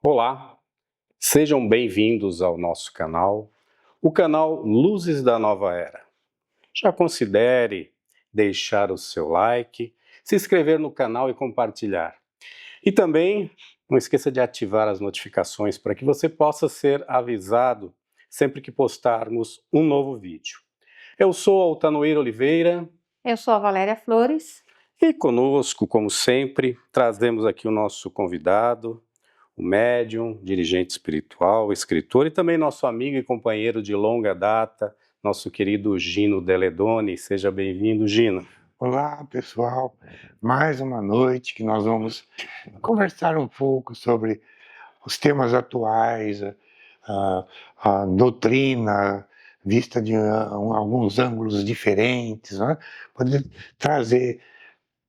Olá, sejam bem-vindos ao nosso canal, o canal Luzes da Nova Era. Já considere deixar o seu like, se inscrever no canal e compartilhar. E também não esqueça de ativar as notificações para que você possa ser avisado sempre que postarmos um novo vídeo. Eu sou Altanoir Oliveira. Eu sou a Valéria Flores. E conosco, como sempre, trazemos aqui o nosso convidado, o médium, dirigente espiritual, escritor e também nosso amigo e companheiro de longa data, nosso querido Gino Deledoni. Seja bem-vindo, Gino. Olá, pessoal. Mais uma noite que nós vamos conversar um pouco sobre os temas atuais, a doutrina vista de alguns ângulos diferentes, né? Poder trazer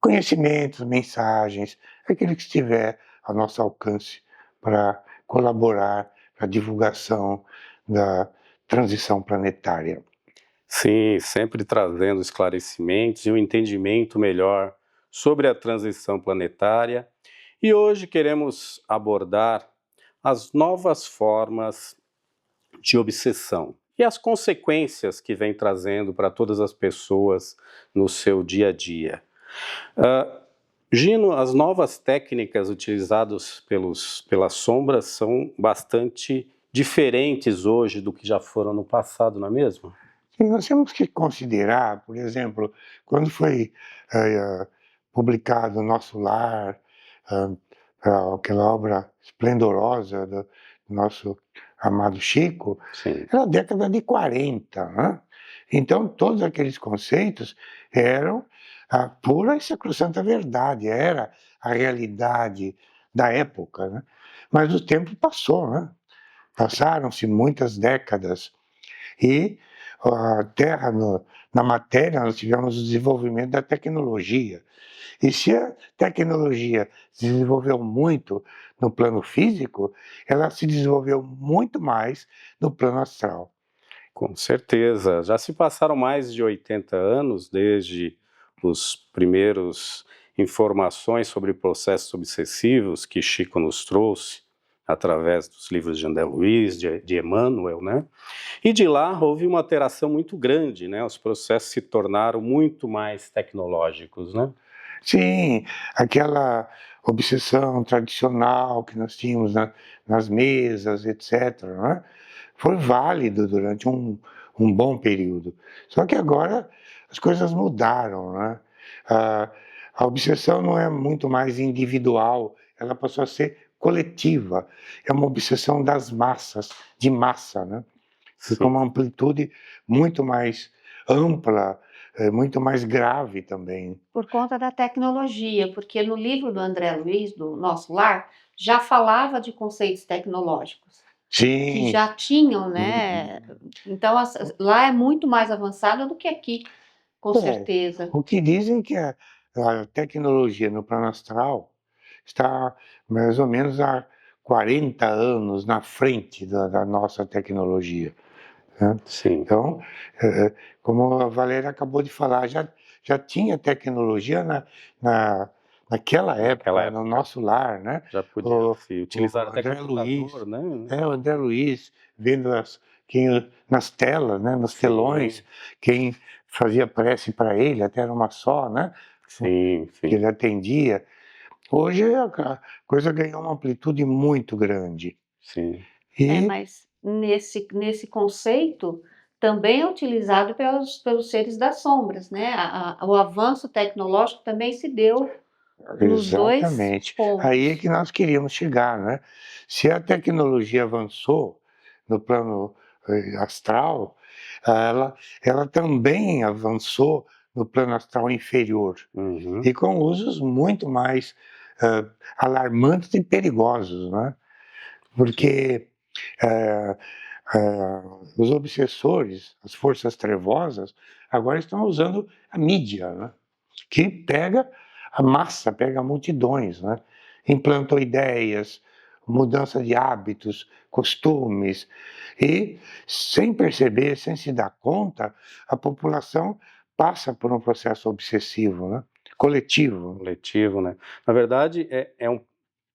conhecimentos, mensagens, aquilo que estiver ao nosso alcance para colaborar para a divulgação da transição planetária. Sim, sempre trazendo esclarecimentos e um entendimento melhor sobre a transição planetária. E hoje queremos abordar as novas formas de obsessão e as consequências que vem trazendo para todas as pessoas no seu dia a dia. Gino, as novas técnicas utilizadas pelas sombras são bastante diferentes hoje do que já foram no passado, não é mesmo? Sim, nós temos que considerar, por exemplo, quando foi publicado o Nosso Lar, aquela obra esplendorosa do nosso amado Chico, Sim. era a década de 40, né? Então, todos aqueles conceitos eram a pura e sacrossanta verdade, era a realidade da época, né? Mas o tempo passou, né? Passaram-se muitas décadas e a Terra, na matéria, nós tivemos o desenvolvimento da tecnologia. E se a tecnologia se desenvolveu muito no plano físico, ela se desenvolveu muito mais no plano astral. Com certeza. Já se passaram mais de 80 anos desde os primeiros informações sobre processos obsessivos que Chico nos trouxe através dos livros de André Luiz, de Emmanuel, né? E de lá houve uma alteração muito grande, né? Os processos se tornaram muito mais tecnológicos, né? Sim, aquela obsessão tradicional que nós tínhamos nas mesas, etc., né? Foi válido durante um bom período. Só que agora as coisas mudaram, né? A obsessão não é muito mais individual, ela passou a ser coletiva. É uma obsessão das massas, de massa, né? E com uma amplitude muito mais ampla, muito mais grave também. Por conta da tecnologia, porque no livro do André Luiz, do Nosso Lar, já falava de conceitos tecnológicos. Sim. Que já tinham, né? Então, lá é muito mais avançada do que aqui, com certeza. O que dizem que a tecnologia no plano astral está mais ou menos há 40 anos na frente da nossa tecnologia, né? Sim. Então, como a Valéria acabou de falar, já tinha tecnologia naquela época, no Nosso Lar, né? Já podia se utilizar até André Luiz, computador, né? o André Luiz, vendo nas telas, né, nos telões, quem fazia prece para ele, até era uma só, né? Sim, sim. Que ele atendia. Hoje a coisa ganhou uma amplitude muito grande. Sim. Mas nesse conceito também é utilizado pelos seres das sombras, né? O avanço tecnológico também se deu nos dois pontos. Aí é que nós queríamos chegar, né? Se a tecnologia avançou no plano astral, ela também avançou no plano astral inferior, e com usos muito mais alarmantes e perigosos, né? Porque os obsessores, as forças trevosas, agora estão usando a mídia, né? Que pega a massa, pega multidões, né? Implantam ideias, mudança de hábitos, costumes, e sem perceber, sem se dar conta, a população passa por um processo obsessivo, né? Coletivo. Coletivo, né? Na verdade,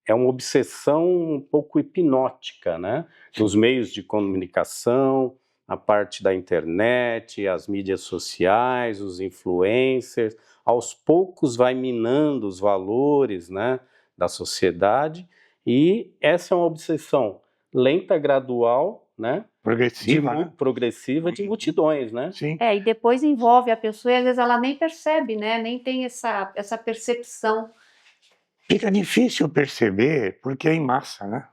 é uma obsessão um pouco hipnótica, né? Nos meios de comunicação, a parte da internet, as mídias sociais, os influencers, aos poucos vai minando os valores, né, da sociedade, e essa é uma obsessão lenta, gradual, né? Progressiva, né? Progressiva de multidões, né? Sim. E depois envolve a pessoa e às vezes ela nem percebe, né? Nem tem essa percepção. Fica difícil perceber porque é em massa, né?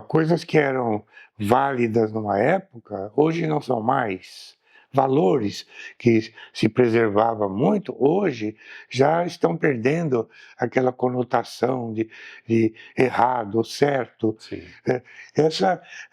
Coisas que eram válidas numa época, hoje não são mais. Valores que se preservava muito, hoje já estão perdendo aquela conotação de errado, certo. Sim.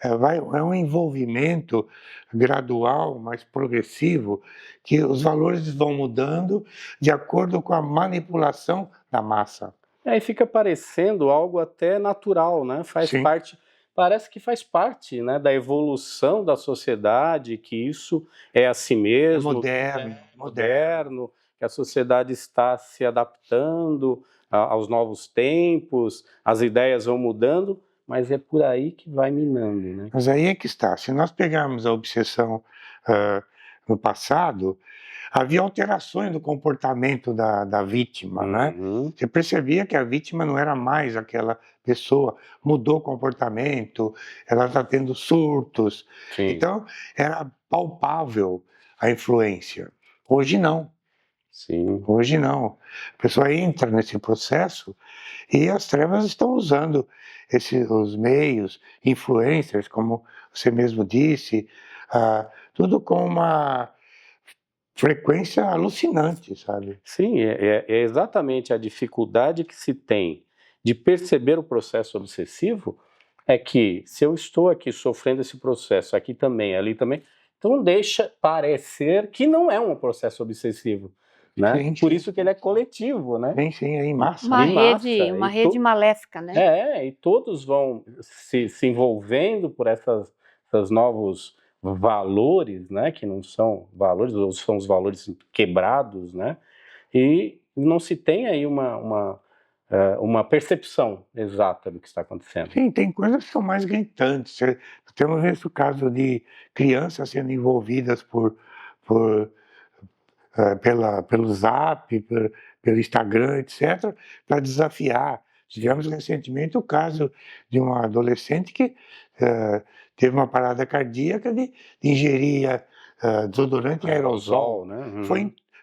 É um envolvimento gradual, mas progressivo, que os valores vão mudando de acordo com a manipulação da massa. Aí fica parecendo algo até natural, né? Faz Sim. parte, parece que faz parte, né, da evolução da sociedade, que isso é assim mesmo, moderno, que a sociedade está se adaptando aos novos tempos, as ideias vão mudando, mas é por aí que vai minando, né? Mas aí é que está. Se nós pegarmos a obsessão no passado, havia alterações no comportamento da vítima, né? Você percebia que a vítima não era mais aquela pessoa, mudou o comportamento, ela está tendo surtos. Sim. Então, era palpável a influência. Hoje não. Sim. Hoje não. A pessoa entra nesse processo e as trevas estão usando os meios, influencers, como você mesmo disse, tudo com uma frequência alucinante, sabe? Sim, é exatamente a dificuldade que se tem de perceber o processo obsessivo, é que se eu estou aqui sofrendo esse processo, aqui também, ali também, então deixa parecer que não é um processo obsessivo, né? Sim, Por sim. isso que ele é coletivo, né? Sim, é em massa. Uma Em massa, rede maléfica, né? E todos vão se envolvendo por essas novos valores, né? Que não são valores, ou são os valores quebrados, né? E não se tem aí uma percepção exata do que está acontecendo. Sim, tem coisas que são mais gritantes. Temos visto o caso de crianças sendo envolvidas pelo Zap, pelo Instagram, etc., para desafiar. Tivemos recentemente o caso de uma adolescente que teve uma parada cardíaca de ingerir desodorante e aerosol. Né?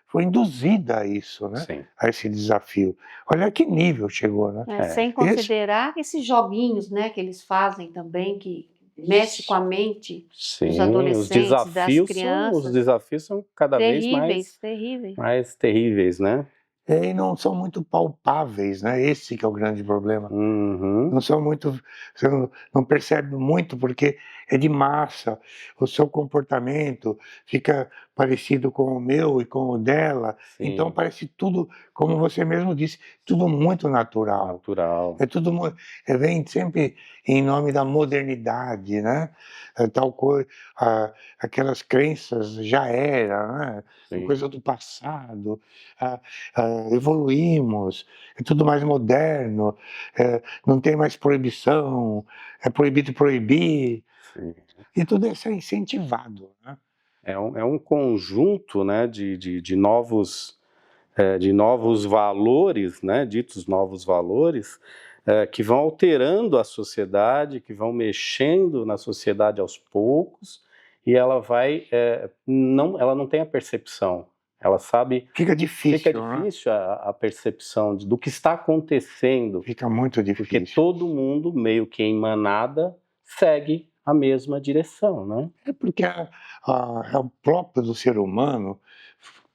Foi induzida a isso, né? Sim. A esse desafio. Olha que nível chegou, né? Sem considerar esses joguinhos, né, que eles fazem também, que mexe com a mente dos adolescentes, das crianças. Os desafios são cada vez mais terríveis, né? E não são muito palpáveis, né? Esse que é o grande problema. Não são muito, você não percebe muito porque é de massa. O seu comportamento fica parecido com o meu e com o dela. Sim. Então parece tudo, como você mesmo disse, tudo muito natural. É tudo, vem sempre em nome da modernidade, né? Tal coisa, aquelas crenças já era, né? Coisa do passado. Evoluímos, é tudo mais moderno, não tem mais proibição, é proibido proibir. Sim. E tudo isso é incentivado, né? É um conjunto, né, de novos valores, né, ditos novos valores, que vão alterando a sociedade, que vão mexendo na sociedade aos poucos, e ela ela não tem a percepção. Ela sabe... Fica difícil a percepção do que está acontecendo. Fica muito difícil. Porque todo mundo, meio que em manada, segue a mesma direção, né? É porque é o próprio do ser humano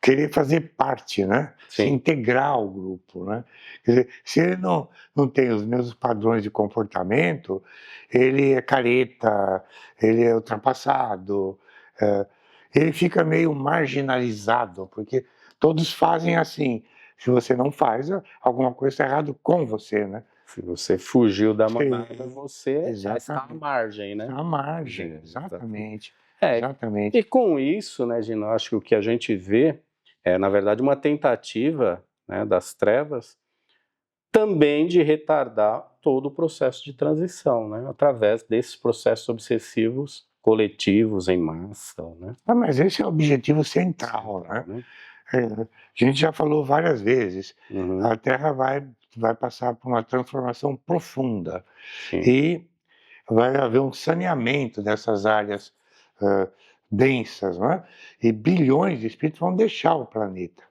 querer fazer parte, né? Sim. Se integrar ao grupo, né? Quer dizer, se ele não tem os mesmos padrões de comportamento, ele é careta, ele é ultrapassado, ele fica meio marginalizado, porque todos fazem assim. Se você não faz, alguma coisa está errada com você, né? Se você fugiu da manada, você já está à margem, né? Está à margem, exatamente. E com isso, né, Gino, acho que o que a gente vê é, na verdade, uma tentativa, né, das trevas também de retardar todo o processo de transição, né? Através desses processos obsessivos coletivos em massa, né? Mas esse é o objetivo central, né? A gente já falou várias vezes, a Terra vai passar por uma transformação profunda. Sim. E vai haver um saneamento dessas áreas densas, né? E bilhões de espíritos vão deixar o planeta.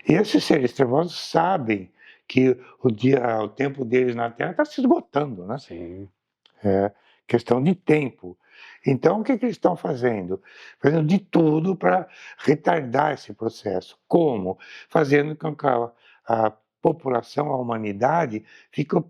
E esses seres trevosos sabem que o tempo deles na Terra está se esgotando, né? Sim. É questão de tempo. Então, o que eles estão fazendo? Fazendo de tudo para retardar esse processo. Como? Fazendo com que a população, a humanidade,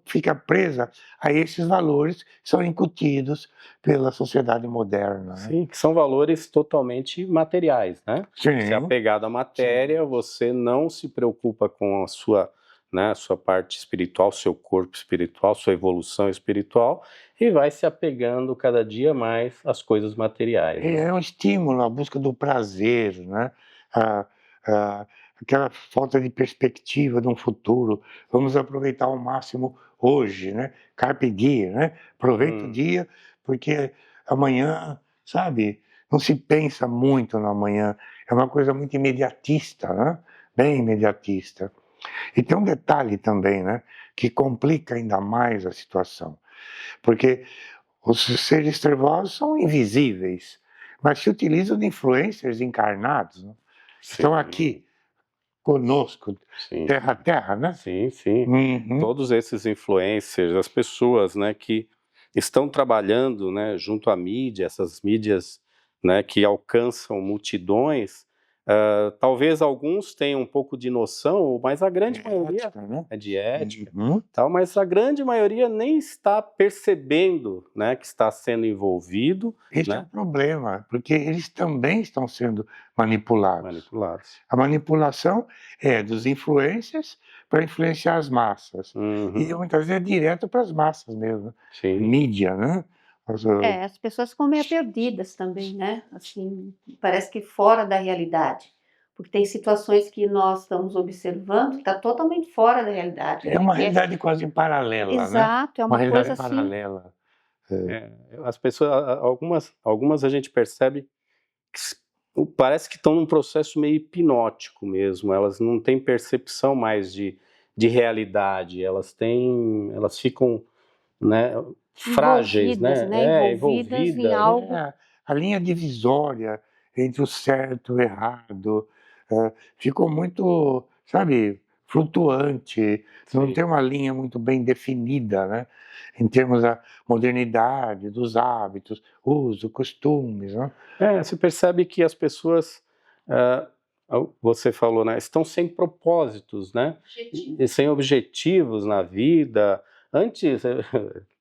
fica presa a esses valores que são incutidos pela sociedade moderna. Né? Sim, que são valores totalmente materiais, né? Sim. Você é apegado à matéria, você não se preocupa com a sua parte espiritual, seu corpo espiritual, sua evolução espiritual, e vai se apegando cada dia mais às coisas materiais. Né? É um estímulo à busca do prazer, né? Aquela falta de perspectiva de um futuro. Vamos aproveitar ao máximo hoje, né? Carpe diem, né? Aproveita o dia, porque amanhã, sabe, não se pensa muito no amanhã. É uma coisa muito imediatista, né? Bem imediatista. E tem um detalhe também, né? Que complica ainda mais a situação. Porque os seres trevosos são invisíveis, mas se utilizam de influencers encarnados, né? Estão aqui conosco, Sim. terra a terra, né? Sim, sim. Todos esses influencers, as pessoas, né, que estão trabalhando, né, junto à mídia, essas mídias, né, que alcançam multidões, talvez alguns tenham um pouco de noção, mas a grande maioria Ética, né? é de ética, tal, mas a grande maioria nem está percebendo, né, que está sendo envolvido. Esse é o problema, porque eles também estão sendo manipulados. A manipulação é dos influencers para influenciar as massas. E muitas vezes é direto para as massas mesmo. Sim. Mídia, né? As pessoas ficam meio perdidas também, né? Assim, parece que fora da realidade. Porque tem situações que nós estamos observando que está totalmente fora da realidade. É uma realidade quase paralela, né? Exato, é uma realidade coisa assim. paralela. As pessoas, algumas a gente percebe que parece que estão num processo meio hipnótico mesmo. Elas não têm percepção mais de realidade. Elas ficam, né, frágeis, envolvidas em algo. A linha divisória entre o certo e o errado ficou muito, sabe, flutuante. Não Sim. tem uma linha muito bem definida, né? Em termos da modernidade, dos hábitos, uso, costumes. Né? Você percebe que as pessoas, você falou, né, estão sem propósitos, né? Sem objetivos na vida. Antes,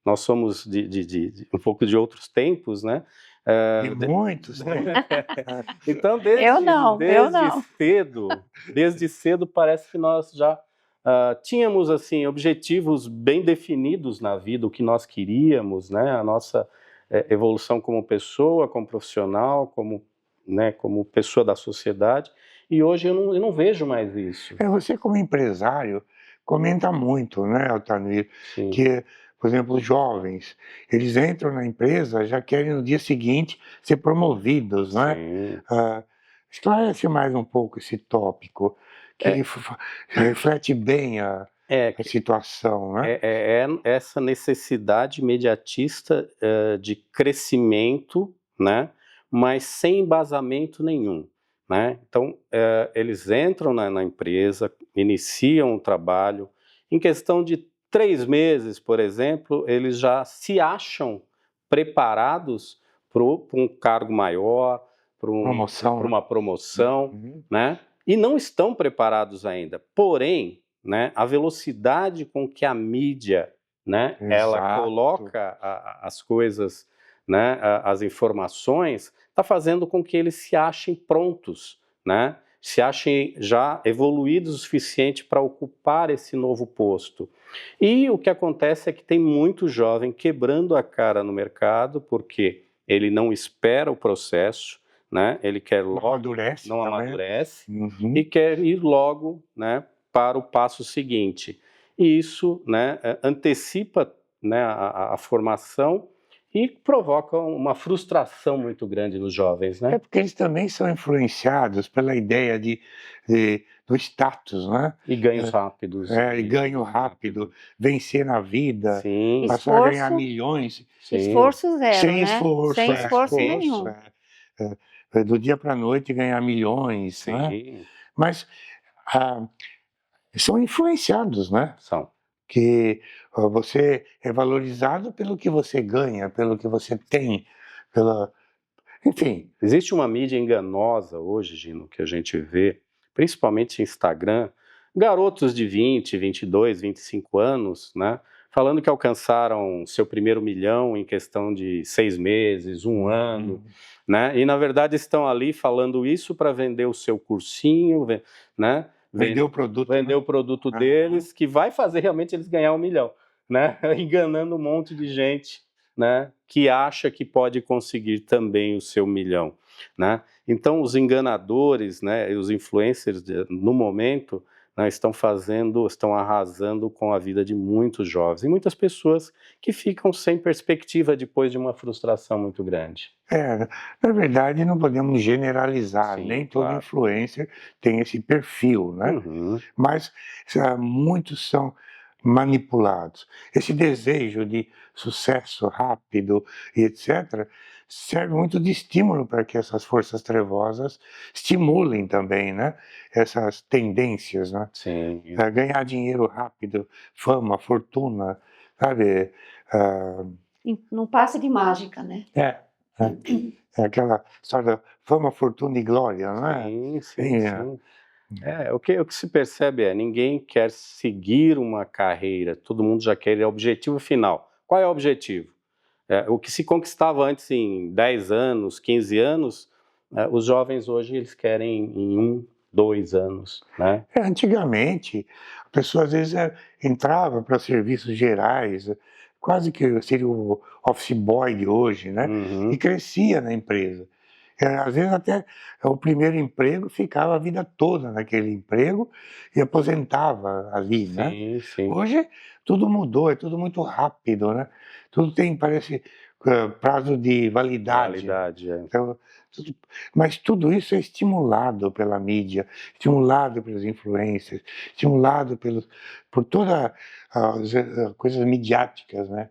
nós somos de um pouco de outros tempos, né? De muitos. Então, desde cedo parece que nós já tínhamos assim objetivos bem definidos na vida, o que nós queríamos, né? A nossa evolução como pessoa, como profissional, como pessoa da sociedade. E hoje eu não vejo mais isso. Você como empresário comenta muito, né, Altamir, Sim. que, por exemplo, os jovens, eles entram na empresa, já querem no dia seguinte ser promovidos, né? Esclarece mais um pouco esse tópico, que reflete bem a situação, né? Essa necessidade imediatista de crescimento, né? Mas sem embasamento nenhum. Né? Então, eles entram na empresa, iniciam o trabalho, em questão de 3 meses, por exemplo, eles já se acham preparados para um cargo maior, para uma promoção, né? E não estão preparados ainda. Porém, né, a velocidade com que a mídia, né, ela coloca as coisas, né, as informações, está fazendo com que eles se achem prontos, né? Se achem já evoluídos o suficiente para ocupar esse novo posto. E o que acontece é que tem muito jovem quebrando a cara no mercado, porque ele não espera o processo, né? Ele quer logo, não amadurece e quer ir logo, né, para o passo seguinte. e isso, né, antecipa, né, a formação e provoca uma frustração muito grande nos jovens, É né? porque eles também são influenciados pela ideia do status, né? E ganhos rápidos. E ganho rápido, vencer na vida, Sim, passar a ganhar Esforço, milhões sim, esforço zero, sem né? esforço, Sem esforço nenhum. do dia para a noite ganhar milhões, né? sim, Mas são influenciados, né? são. Que você é valorizado pelo que você ganha, pelo que você tem, enfim. Existe uma mídia enganosa hoje, Gino, que a gente vê, principalmente Instagram, garotos de 20, 22, 25 anos, né, falando que alcançaram seu primeiro milhão em questão de 6 meses, um ano, né, e na verdade estão ali falando isso para vender o seu cursinho, né, Vender o produto, vender o produto deles, que vai fazer realmente eles ganhar 1 milhão, né, enganando um monte de gente, né, que acha que pode conseguir também o seu 1 milhão, né? Então os enganadores, né, e os influencers no momento, né, estão arrasando com a vida de muitos jovens e muitas pessoas que ficam sem perspectiva depois de uma frustração muito grande. Na verdade, não podemos generalizar, Sim, nem todo claro. influencer tem esse perfil, né? Uhum. Mas muitos são manipulados. Esse desejo de sucesso rápido e etc. serve muito de estímulo para que essas forças trevosas estimulem também, né? Essas tendências, né? Sim. Ganhar dinheiro rápido, fama, fortuna, sabe? Não passa de mágica, né? É aquela história fama, fortuna e glória, não é? Sim, sim, sim. O que se percebe ninguém quer seguir uma carreira, todo mundo já quer o objetivo final. Qual é o objetivo? O que se conquistava antes em 10 anos, 15 anos, os jovens hoje eles querem em 1, 2 anos, né? Antigamente, a pessoa às vezes entrava para serviços gerais, quase que seria o office boy de hoje, né? Uhum. E crescia na empresa. Às vezes até o primeiro emprego ficava a vida toda naquele emprego e aposentava ali, né? Sim, sim. Hoje tudo mudou, é tudo muito rápido, né? Tudo tem, parece, prazo de validade. Validade, Então, mas tudo isso é estimulado pela mídia, estimulado pelos influencers, estimulado por todas as coisas midiáticas, né?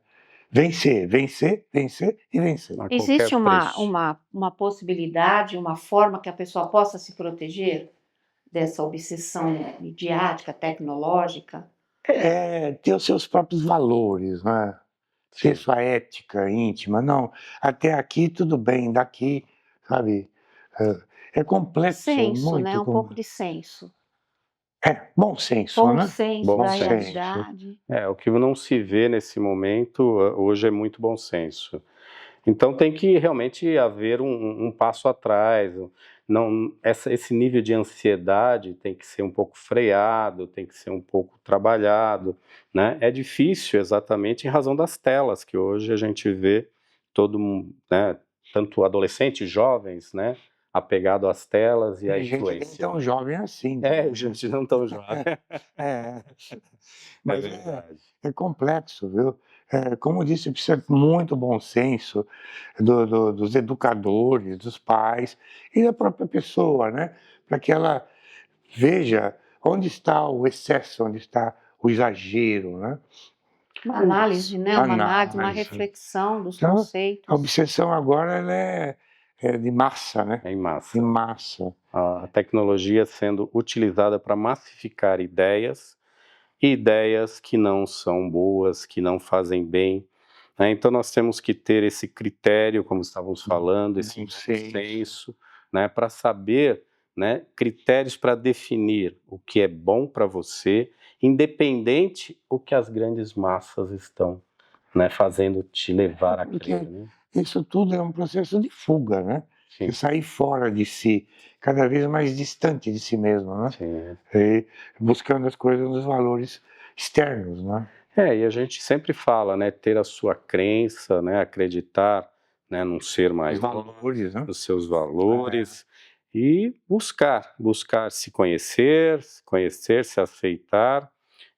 Vencer, vencer, vencer e vencer. a Existe qualquer preço. uma possibilidade, uma forma que a pessoa possa se proteger dessa obsessão midiática, tecnológica? Ter os seus próprios valores, né? Ter Sim. sua ética íntima. Não, até aqui tudo bem, daqui, sabe? É complexo, Senso, muito né? Um pouco de senso. bom senso, Bom né? senso Bom da senso. realidade. O que não se vê nesse momento hoje é muito bom senso. Então tem que realmente haver um passo atrás. Não, esse nível de ansiedade tem que ser um pouco freado, tem que ser um pouco trabalhado, né? É difícil exatamente em razão das telas que hoje a gente vê todo mundo, né? Tanto adolescentes, jovens, né? Apegado às telas e à Tem gente nem influência. tão jovem assim. Gente não tão jovem. Mas verdade. é complexo, viu? Como disse, precisa de muito bom senso dos educadores, dos pais e da própria pessoa, né? Para que ela veja onde está o excesso, onde está o exagero, né? Uma análise, né? Uma análise, uma Análise. reflexão dos Então, conceitos. a obsessão agora ela é de massa, né? Em massa. Em massa. A tecnologia sendo utilizada para massificar ideias que não são boas, que não fazem bem, né? Então nós temos que ter esse critério, como estávamos falando, esse bom senso, né, para saber, né, critérios para definir o que é bom para você, independente o que as grandes massas estão, né, fazendo te levar a crer, né? Isso tudo é um processo de fuga, né? Sim. De sair fora de si, cada vez mais distante de si mesmo, né? Sim. E buscando as coisas nos valores externos, né? E a gente sempre fala, né, ter a sua crença, né, acreditar, né, num ser maior, valores, né? nos seus valores, e buscar se conhecer, se aceitar,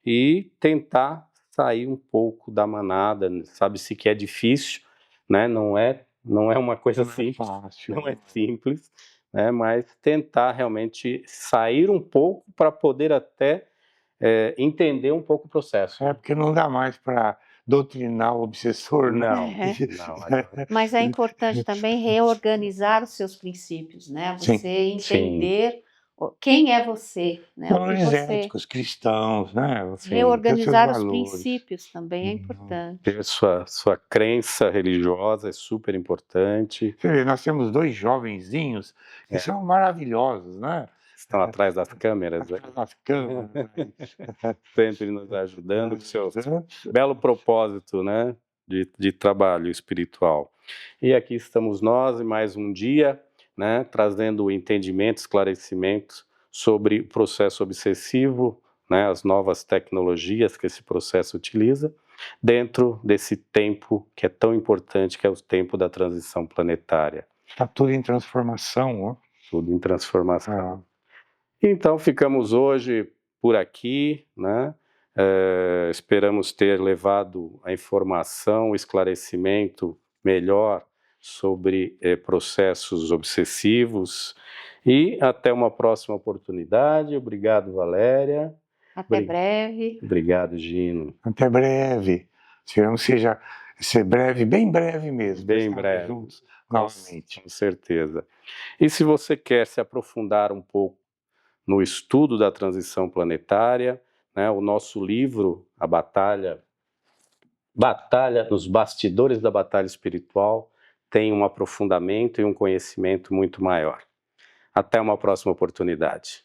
e tentar sair um pouco da manada. Sabe-se que é difícil, né? Não é uma coisa simples, Fácil. não é simples, né? Mas tentar realmente sair um pouco para poder até entender um pouco o processo. É porque não dá mais para doutrinar o obsessor, né? Não, É. não adianta. Mas é importante também reorganizar os seus princípios, né? Sim, Você entender quem é você, né? O que valores você éticos, cristãos, né? Ter os seus reorganizar os valores. princípios também é importante. Ter sua crença religiosa é super importante. Você vê, nós temos 2 jovenzinhos que são maravilhosos, né? Estão atrás das câmeras, né? Nas câmeras. Sempre nos ajudando com seu belo propósito, né, de trabalho espiritual. E aqui estamos nós, em mais um dia, né, trazendo entendimento, esclarecimento sobre o processo obsessivo, né, as novas tecnologias que esse processo utiliza, dentro desse tempo que é tão importante, que é o tempo da transição planetária. Está tudo em transformação, ó. Tudo em transformação. Então, ficamos hoje por aqui, né? Esperamos ter levado a informação, o esclarecimento melhor sobre processos obsessivos e até uma próxima oportunidade. Obrigado, Valéria. Até breve. Obrigado, Gino. Até breve. Esperamos ser breve, bem breve mesmo. Bem breve. Juntos novamente. Com certeza. E se você quer se aprofundar um pouco no estudo da transição planetária, né, o nosso livro, A Batalha nos Bastidores da Batalha Espiritual, tem um aprofundamento e um conhecimento muito maior. Até uma próxima oportunidade.